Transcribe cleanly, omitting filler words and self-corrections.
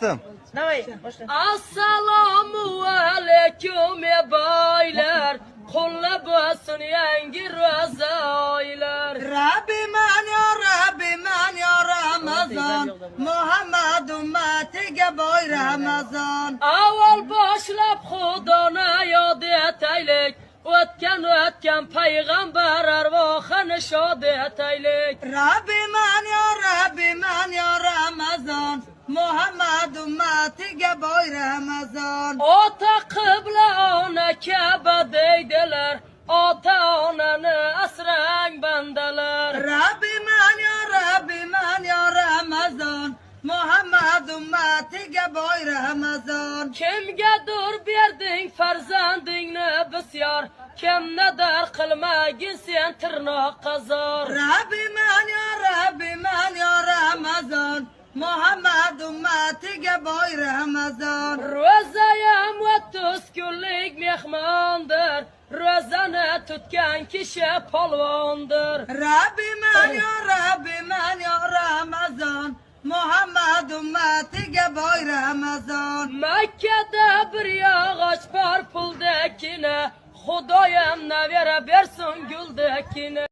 bastım. Assalamu aleyküm beyler, kulla basın yangi razaylar. Rabbim ya Ramazan, Muhammed ümmetiga boy Ramazan. Avval başlap Xudona yod etaylik, o'tgan payg'ambar arvohini shod etaylik. Rabbim ya Ramazan, Muhammed ümmetiga boy Ramazan. Ota qibla ona Ka'ba deydilar, ota onani asrang bandalar. Rabbim ya Ramazan, Muhammed ümmetiga boy Ramazan. Kimgadir berding farzandingni bisyor, kimnadar qilmagin sen tirnoqqa zor. Rabbim ya Ramazan, Muhammed ümmetiga boy Ramazan. Ro'zayam 30 kunlik mehmondir, ro'zani tutgan kishi polvondir. Rabbim ya Ramazan, Muhammed ümmetiga boy Ramazan. Makkada bir yog'och bor puldekina, Xudoyam navera bersin guldekina.